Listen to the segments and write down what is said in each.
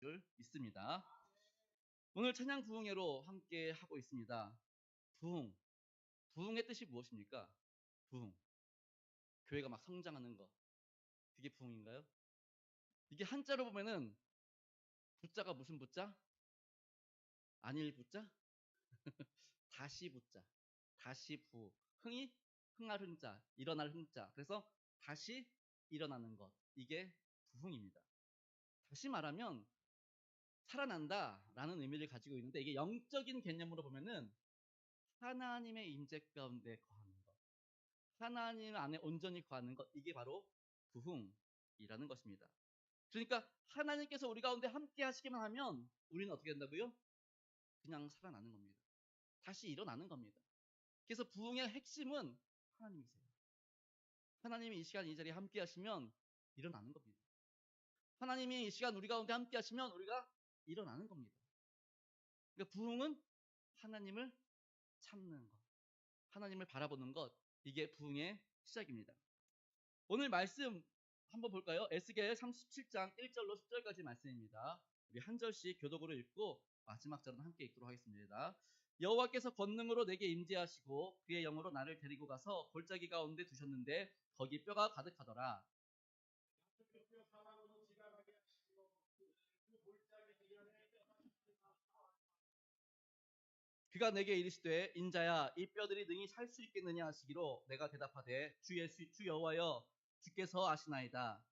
줄 믿습니다. 오늘 찬양 부흥회로 함께 하고 있습니다. 부흥, 부흥의 뜻이 무엇입니까? 부흥, 교회가 막 성장하는 것, 그게 부흥인가요? 이게 한자로 보면은 부자가 무슨 부자? 안일 부자? 다시 부자, 다시 부, 흥이 흥할 흥자, 일어날 흥자. 그래서 다시 일어나는 것, 이게 부흥입니다. 다시 말하면 살아난다라는 의미를 가지고 있는데 이게 영적인 개념으로 보면은 하나님의 임재 가운데 거하는 것, 하나님 안에 온전히 거하는 것, 이게 바로 부흥이라는 것입니다. 그러니까 하나님께서 우리 가운데 함께 하시기만 하면 우리는 어떻게 된다고요? 그냥 살아나는 겁니다. 다시 일어나는 겁니다. 그래서 부흥의 핵심은 하나님이세요. 하나님이 이 시간 이 자리에 함께 하시면 일어나는 겁니다. 하나님이 이 시간 우리 가운데 함께 하시면 우리가 일어나는 겁니다. 그러니까 부흥은 하나님을 찾는 것, 하나님을 바라보는 것, 이게 부흥의 시작입니다. 오늘 말씀 한번 볼까요? 에스겔 37장 1절로 10절까지 말씀입니다. 우리 한 절씩 교독으로 읽고 마지막 절은 함께 읽도록 하겠습니다. 여호와께서 권능으로 내게 임재하시고 그의 영으로 나를 데리고 가서 골짜기 가운데 두셨는데 거기 뼈가 가득하더라. 그가 내게 이르시되 인자야 이 뼈들이 능히 살 수 있겠느냐 하시기로 내가 대답하되 주 여호와여 주께서 아시나이다.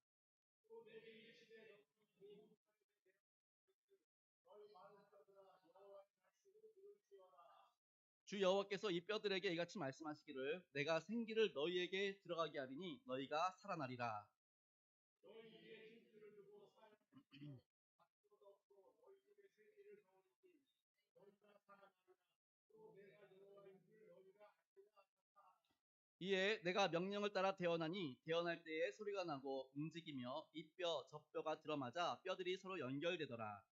주 여호와께서 이 뼈들에게 이같이 말씀하시기를 내가 생기를 너희에게 들어가게 하리니 너희가 살아나리라. 이에 내가 명령을 따라 태어나니 태어날 때에 소리가 나고 움직이며 이 뼈 저 뼈가 들어맞아 뼈들이 서로 연결되더라.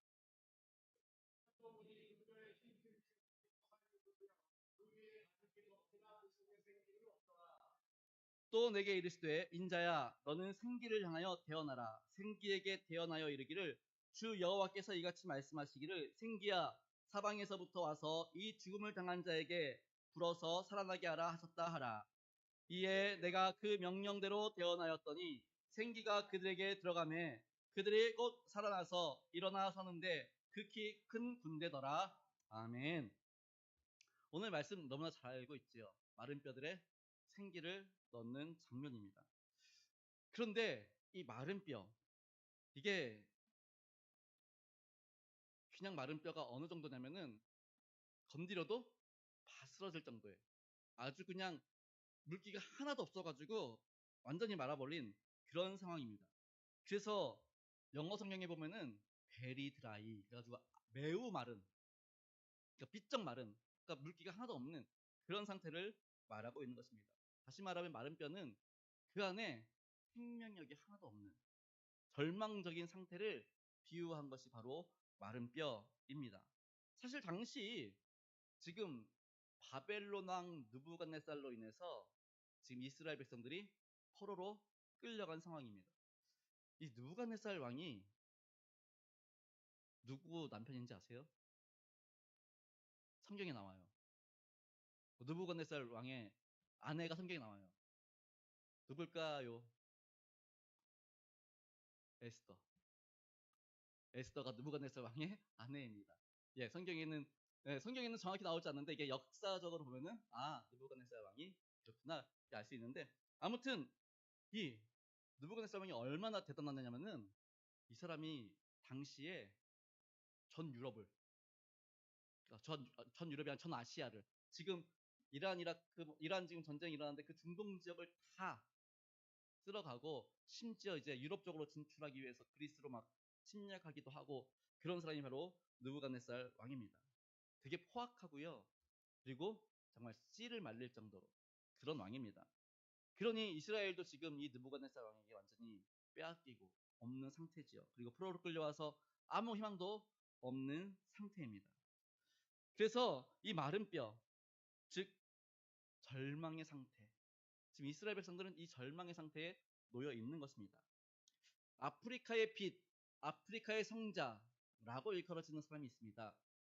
또 내게 이르시되 인자야 너는 생기를 향하여 태어나라. 생기에게 태어나여 이르기를 주 여호와께서 이같이 말씀하시기를 생기야 사방에서부터 와서 이 죽음을 당한 자에게 불어서 살아나게 하라 하셨다 하라. 이에 내가 그 명령대로 태어나였더니 생기가 그들에게 들어가매 그들이 곧 살아나서 일어나 서는데 극히 큰 군대더라. 아멘. 오늘 말씀 너무나 잘 알고 있지요. 마른 뼈들의 생기를 넣는 장면입니다. 그런데 이 마른 뼈, 이게 그냥 마른 뼈가 어느 정도냐면은 건드려도 바스러질 정도예요. 아주 그냥 물기가 하나도 없어가지고 완전히 말아버린 그런 상황입니다. 그래서 영어 성경에 보면은 베리 드라이 그래가지고 매우 마른, 그러니까 비쩍 마른, 그러니까 물기가 하나도 없는 그런 상태를 말하고 있는 것입니다. 다시 말하면 마른 뼈는 그 안에 생명력이 하나도 없는 절망적인 상태를 비유한 것이 바로 마른 뼈입니다. 사실 당시 지금 바벨론 왕 느부갓네살로 인해서 지금 이스라엘 백성들이 포로로 끌려간 상황입니다. 이 느부갓네살 왕이 누구 남편인지 아세요? 성경에 나와요. 느부갓네살 왕의 아내가 성경에 나와요. 누굴까요? 에스더. 에스더가 느부갓네살 왕의 아내입니다. 예, 성경에는 정확히 나오지 않는데 이게 역사적으로 보면은 느부갓네살 왕이 그렇구나 알 수 있는데 아무튼 이 느부갓네살 왕이 얼마나 대단하냐면은 이 사람이 당시에 전 유럽을 그러니까 전 유럽이 아니라 전 아시아를 지금 이란 이라크 이란 지금 전쟁이 일어나는데 그 중동 지역을 다 쓸어가고 심지어 이제 유럽 쪽으로 진출하기 위해서 그리스로 막 침략하기도 하고 그런 사람이 바로 느부갓네살 왕입니다. 되게 포악하고요. 그리고 정말 씨를 말릴 정도로 그런 왕입니다. 그러니 이스라엘도 지금 이 느부갓네살 왕에게 완전히 빼앗기고 없는 상태지요. 그리고 포로로 끌려와서 아무 희망도 없는 상태입니다. 그래서 이 마른 뼈, 즉 절망의 상태. 지금 이스라엘 백성들은 이 절망의 상태에 놓여 있는 것입니다. 아프리카의 빛, 아프리카의 성자, 라고 일컬어지는 사람이 있습니다.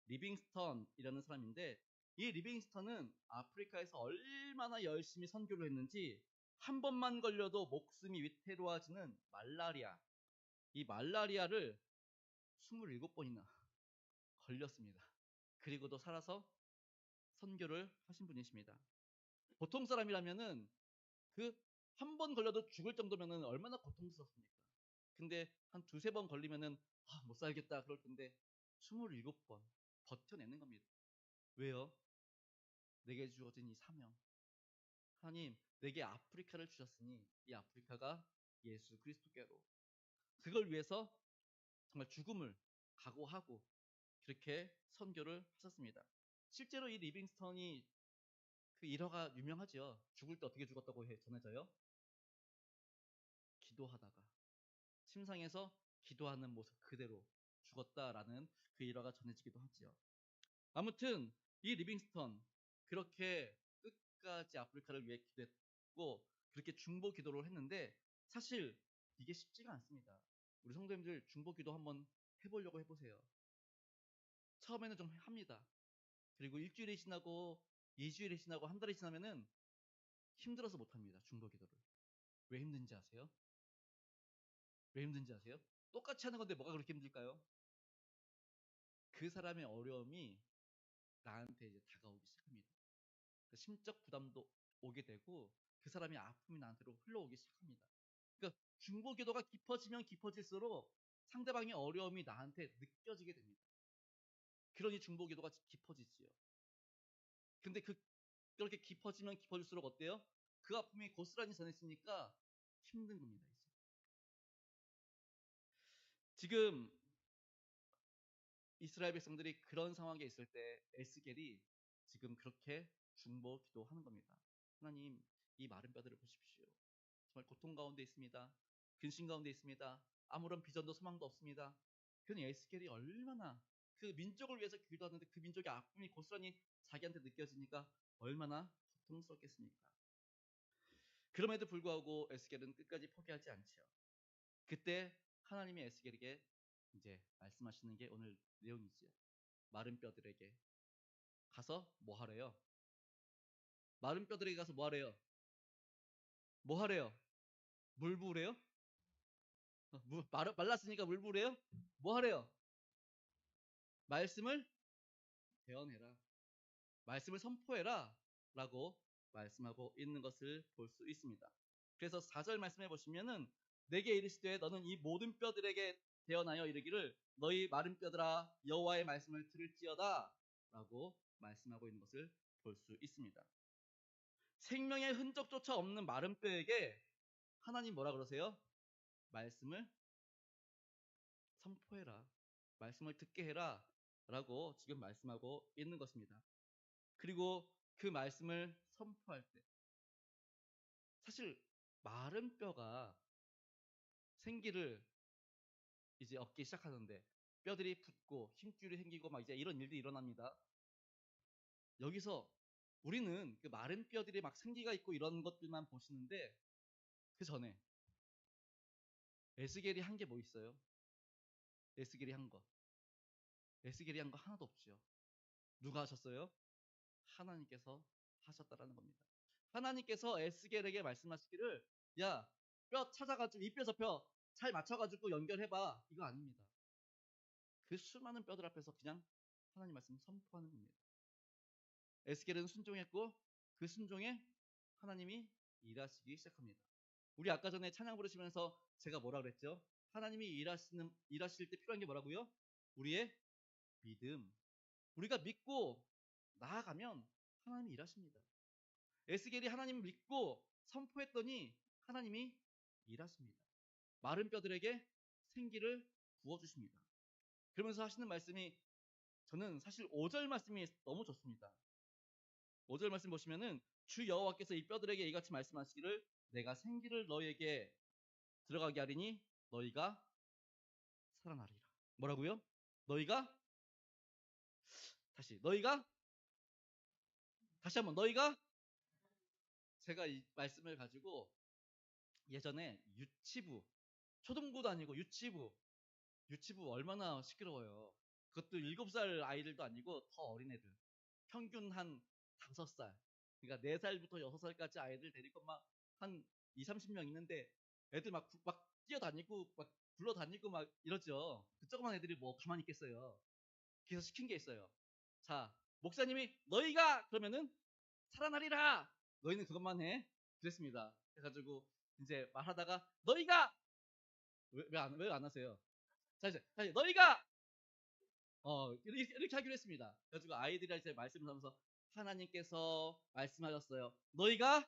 리빙스턴이라는 사람인데 이 리빙스턴은 아프리카에서 얼마나 열심히 선교를 했는지 한 번만 걸려도 목숨이 위태로워지는 말라리아, 이 말라리아를 27번이나 걸렸습니다. 그리고도 살아서 선교를 하신 분이십니다. 보통 사람이라면은 그 한 번 걸려도 죽을 정도면은 얼마나 고통스럽습니까? 근데 한 두세 번 걸리면은 못 살겠다 그럴 텐데 27번 버텨내는 겁니다. 왜요? 내게 주어진 이 사명. 하나님, 내게 아프리카를 주셨으니 이 아프리카가 예수 그리스도께로 그걸 위해서 정말 죽음을 각오하고 그렇게 선교를 하셨습니다. 실제로 이 리빙스턴이 그 일화가 유명하죠. 죽을 때 어떻게 죽었다고 전해져요? 기도하다가 침상에서 기도하는 모습 그대로 죽었다라는 그 일화가 전해지기도 하지요. 아무튼 이 리빙스턴 그렇게 끝까지 아프리카를 위해 기도했고 그렇게 중보 기도를 했는데 사실 이게 쉽지가 않습니다. 우리 성도님들 중보 기도 한번 해보려고 해보세요. 처음에는 좀 합니다. 그리고 일주일이 지나고 2주일이 지나고 한 달이 지나면은 힘들어서 못합니다. 중보 기도를. 왜 힘든지 아세요? 왜 힘든지 아세요? 똑같이 하는 건데 뭐가 그렇게 힘들까요? 그 사람의 어려움이 나한테 이제 다가오기 시작합니다. 그 심적 부담도 오게 되고 그 사람의 아픔이 나한테로 흘러오기 시작합니다. 그러니까 중보 기도가 깊어지면 깊어질수록 상대방의 어려움이 나한테 느껴지게 됩니다. 그러니 중보 기도가 깊어지지요. 근데 그렇게 깊어지면 깊어질수록 어때요? 그 아픔이 고스란히 전해지니까 힘든 겁니다. 이제. 지금 이스라엘 백성들이 그런 상황에 있을 때 에스겔이 지금 그렇게 중보 기도하는 겁니다. 하나님, 이 마른 뼈들을 보십시오. 정말 고통 가운데 있습니다. 근심 가운데 있습니다. 아무런 비전도 소망도 없습니다. 그는 에스겔이 얼마나 그 민족을 위해서 기도하는데 그 민족의 아픔이 고스란히 자기한테 느껴지니까 얼마나 고통스럽겠습니까? 그럼에도 불구하고 에스겔은 끝까지 포기하지 않죠. 그때 하나님이 에스겔에게 이제 말씀하시는 게 오늘 내용이지요. 마른 뼈들에게 가서 뭐 하래요? 마른 뼈들에게 가서 뭐 하래요? 뭐 하래요? 물 부으래요? 말랐으니까 물 부으래요? 뭐 하래요? 말씀을 대언해라. 말씀을 선포해라. 라고 말씀하고 있는 것을 볼 수 있습니다. 그래서 4절 말씀해 보시면은 내게 이르시되 너는 이 모든 뼈들에게 대언하여 이르기를 너희 마른 뼈들아 여호와의 말씀을 들을지어다 라고 말씀하고 있는 것을 볼 수 있습니다. 생명의 흔적조차 없는 마른 뼈에게 하나님 뭐라 그러세요? 말씀을 선포해라. 말씀을 듣게 해라. 라고 지금 말씀하고 있는 것입니다. 그리고 그 말씀을 선포할 때 사실 마른 뼈가 생기를 이제 얻기 시작하는데 뼈들이 붙고 힘줄이 생기고 막 이제 이런 일들이 일어납니다. 여기서 우리는 그 마른 뼈들이 막 생기가 있고 이런 것들만 보시는데 그 전에 에스겔이 한 게 뭐 있어요? 에스겔이 한 거. 에스겔이 한 거 하나도 없죠. 누가 하셨어요? 하나님께서 하셨다라는 겁니다. 하나님께서 에스겔에게 말씀하시기를 야, 뼈 찾아가지고 이 뼈 저 뼈 잘 맞춰가지고 연결해봐. 이거 아닙니다. 그 수많은 뼈들 앞에서 그냥 하나님 말씀 선포하는 겁니다. 에스겔은 순종했고 그 순종에 하나님이 일하시기 시작합니다. 우리 아까 전에 찬양 부르시면서 제가 뭐라 그랬죠? 하나님이 일하실 때 필요한 게 뭐라고요? 우리의 믿음. 우리가 믿고 나아가면 하나님이 일하십니다. 에스겔이 하나님을 믿고 선포했더니 하나님이 일하십니다. 마른 뼈들에게 생기를 부어주십니다. 그러면서 하시는 말씀이 저는 사실 5절 말씀이 너무 좋습니다. 5절 말씀 보시면은 주 여호와께서 이 뼈들에게 이같이 말씀하시기를 내가 생기를 너희에게 들어가게 하리니 너희가 살아나리라. 뭐라고요? 너희가 다시 한번 너희가 제가 이 말씀을 가지고 예전에 유치부 초등부도 아니고 유치부 유치부 얼마나 시끄러워요. 그것도 7살 아이들도 아니고 더 어린 애들. 평균 한 5살. 그러니까 4살부터 6살까지 아이들 데리고 막 한 2, 30명 있는데 애들 막 뛰어다니고 막 굴러다니고 막 이러죠. 그 조그만 애들이 뭐 가만히 있겠어요. 그래서 시킨 게 있어요. 자, 목사님이 너희가 그러면은 살아나리라. 너희는 그것만 해. 그랬습니다. 그래가지고 이제 말하다가 너희가 왜 안 하세요? 자, 이제 너희가 이렇게 하기로 했습니다. 그래가지고 아이들이 이제 말씀을 하면서 하나님께서 말씀하셨어요. 너희가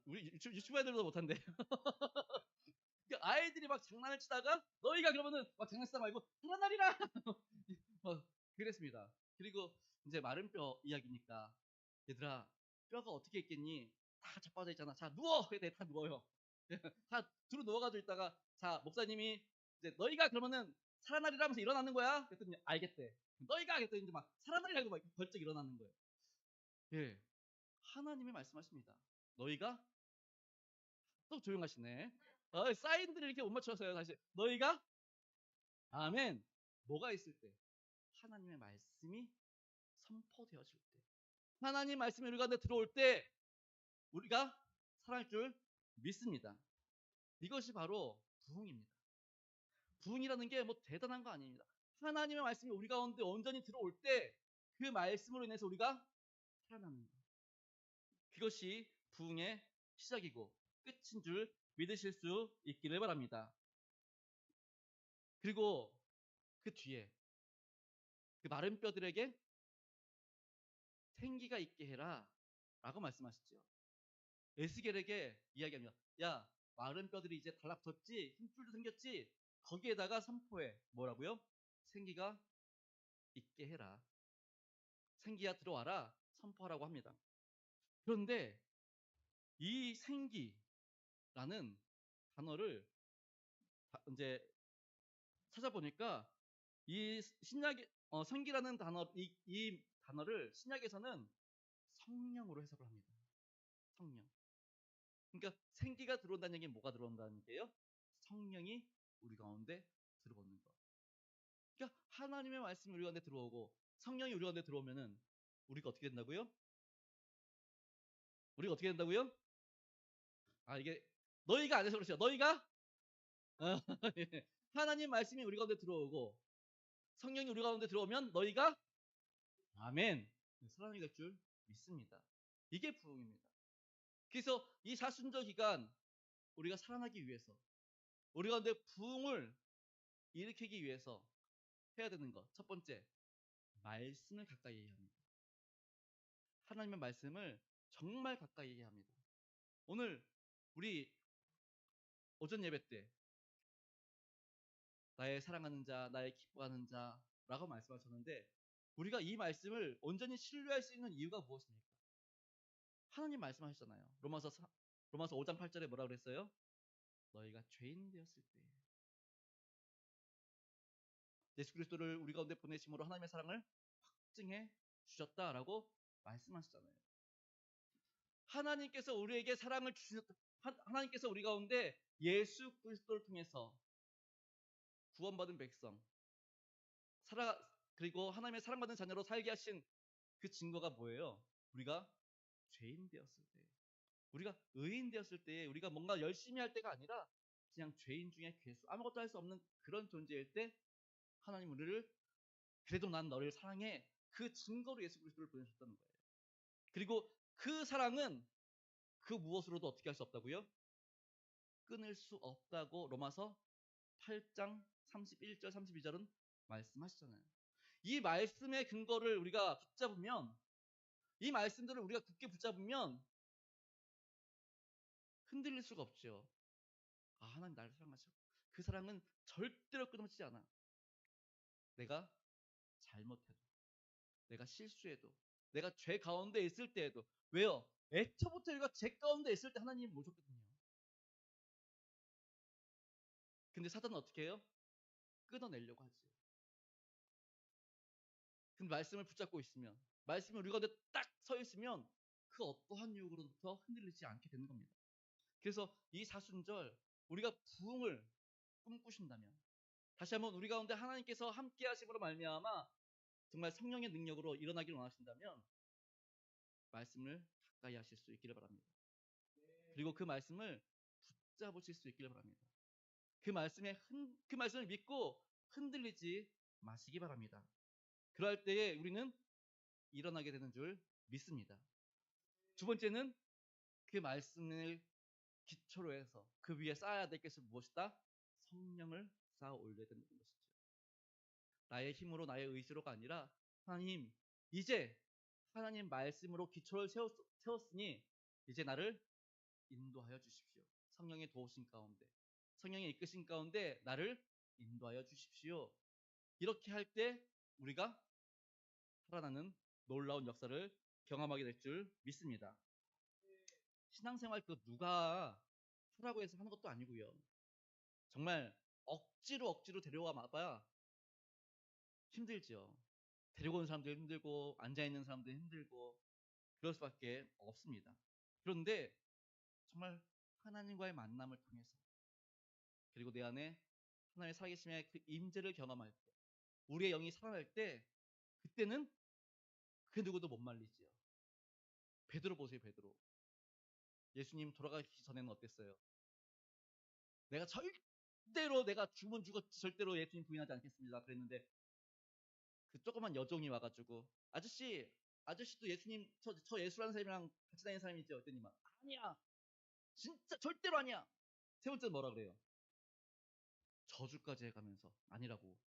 우리 유치부 애들도 못한대. 아이들이 막 장난을 치다가 너희가 그러면은 막 장난치다 말고 살아나리라. 그랬습니다. 그리고 이제 마른 뼈 이야기니까 얘들아 뼈가 어떻게 있겠니? 다 자빠져 있잖아. 자 누워. 그래 다 누워요. 다 두루 누워가지고 있다가 자 목사님이 이제 너희가 그러면은 살아나리라 하면서 일어나는 거야? 그랬더니 알겠대. 너희가 그랬더니 이제 막 살아나리라고 막 벌쩍 일어나는 거예요. 예, 하나님이 말씀하십니다. 너희가 또 조용하시네. 사인들을 이렇게 못 맞춰서요. 다시 너희가 아멘. 뭐가 있을 때 하나님의 말씀이 선포되어질 때 하나님 말씀이 우리 가운데 들어올 때 우리가 살아날 줄 믿습니다. 이것이 바로 부흥입니다. 부흥이라는 게 뭐 대단한 거 아닙니다. 하나님의 말씀이 우리 가운데 온전히 들어올 때 그 말씀으로 인해서 우리가 살아나는 것. 그것이 부흥의 시작이고 끝인 줄 믿으실 수 있기를 바랍니다. 그리고 그 뒤에 그 마른 뼈들에게 생기가 있게 해라 라고 말씀하시죠. 에스겔에게 이야기합니다. 야, 마른 뼈들이 이제 달라붙었지, 힘줄도 생겼지, 거기에다가 선포해. 뭐라고요? 생기가 있게 해라. 생기가 들어와라. 선포하라고 합니다. 그런데 이 생기라는 단어를 이제 찾아보니까 이 신약의 생기라는 이 단어를 신약에서는 성령으로 해석을 합니다. 성령. 그러니까 생기가 들어온다는 얘기는 뭐가 들어온다는 게요? 성령이 우리 가운데 들어오는 거. 그러니까 하나님의 말씀이 우리 가운데 들어오고 성령이 우리 가운데 들어오면은 우리가 어떻게 된다고요? 우리가 어떻게 된다고요? 이게 너희가 안 해서 그렇죠. 너희가 예. 하나님 말씀이 우리 가운데 들어오고 성령이 우리 가운데 들어오면 너희가 아멘. 사랑이 될 줄 믿습니다. 이게 부흥입니다. 그래서 이 사순절 기간 우리가 살아나기 위해서 우리 가운데 부흥을 일으키기 위해서 해야 되는 것. 첫 번째, 말씀을 가까이 해야 합니다. 하나님의 말씀을 정말 가까이 해야 합니다. 오늘 우리 오전 예배 때 나의 사랑하는 자, 나의 기뻐하는 자라고 말씀하셨는데 우리가 이 말씀을 온전히 신뢰할 수 있는 이유가 무엇입니까? 하나님 말씀하셨잖아요. 로마서 5장 8절에 뭐라 그랬어요? 너희가 죄인 되었을 때 예수 그리스도를 우리 가운데 보내심으로 하나님의 사랑을 확증해 주셨다라고 말씀하셨잖아요. 하나님께서 우리에게 사랑을 주셨다. 하나님께서 우리 가운데 예수 그리스도를 통해서 구원받은 백성, 그리고 하나님의 사랑받는 자녀로 살게 하신 그 증거가 뭐예요? 우리가 죄인 되었을 때, 우리가 의인 되었을 때, 우리가 뭔가 열심히 할 때가 아니라 그냥 죄인 중에 괴수, 아무것도 할 수 없는 그런 존재일 때 하나님 우리를 그래도 난 너를 사랑해 그 증거로 예수 그리스도를 보내셨다는 거예요. 그리고 그 사랑은 그 무엇으로도 어떻게 할 수 없다고요? 끊을 수 없다고 로마서 8장 31절 32절은 말씀하시잖아요. 이 말씀의 근거를 우리가 붙잡으면 이 말씀들을 우리가 굳게 붙잡으면 흔들릴 수가 없죠. 하나님 나를 사랑하셔. 그 사랑은 절대로 끊어지지 않아. 내가 잘못해도, 내가 실수해도, 내가 죄 가운데 있을 때에도. 왜요? 애초부터 우리가 죄 가운데 있을 때 하나님이 모셨거든요. 근데 사단은 어떻게 해요? 끊어내려고 하지. 근데 말씀을 붙잡고 있으면, 말씀이 우리 가운데 딱 서 있으면 그 어떠한 유혹으로부터 흔들리지 않게 되는 겁니다. 그래서 이 사순절 우리가 부흥을 꿈꾸신다면, 다시 한번 우리 가운데 하나님께서 함께 하심으로 말미암아 정말 성령의 능력으로 일어나기를 원하신다면 말씀을 가까이 하실 수 있기를 바랍니다. 그리고 그 말씀을 붙잡으실 수 있기를 바랍니다. 그 말씀을 믿고 흔들리지 마시기 바랍니다. 그럴 때에 우리는 일어나게 되는 줄 믿습니다. 두 번째는 그 말씀을 기초로 해서 그 위에 쌓아야 될 것은 무엇이다? 성령을 쌓아 올려야 되는 것이죠. 나의 힘으로 나의 의지로가 아니라 하나님, 이제 하나님 말씀으로 기초를 세웠으니 이제 나를 인도하여 주십시오. 성령의 도우심 가운데, 성령의 이끄신 가운데 나를 인도하여 주십시오. 이렇게 할 때 우리가 살아나는 놀라운 역사를 경험하게 될 줄 믿습니다. 신앙생활 그 누가 하라고 해서 하는 것도 아니고요. 정말 억지로 데려와 봐야 힘들죠. 데리고 온 사람도 힘들고 앉아있는 사람도 힘들고 그럴 수밖에 없습니다. 그런데 정말 하나님과의 만남을 통해서, 그리고 내 안에 하나님의 살아계심의 그 임재를 경험할 때, 우리의 영이 살아날 때, 그때는 그 누구도 못 말리지요. 베드로 보세요. 베드로. 예수님 돌아가기 전에는 어땠어요? 내가 죽으면 죽었지 절대로 예수님 부인하지 않겠습니다. 그랬는데 그 조그만 여종이 와가지고 아저씨도 예수님 저 예수라는 사람이랑 같이 다니는 사람이죠. 그랬더니 막 아니야, 진짜 절대로 아니야. 세 번째는 뭐라 그래요? 저주까지 해가면서 아니라고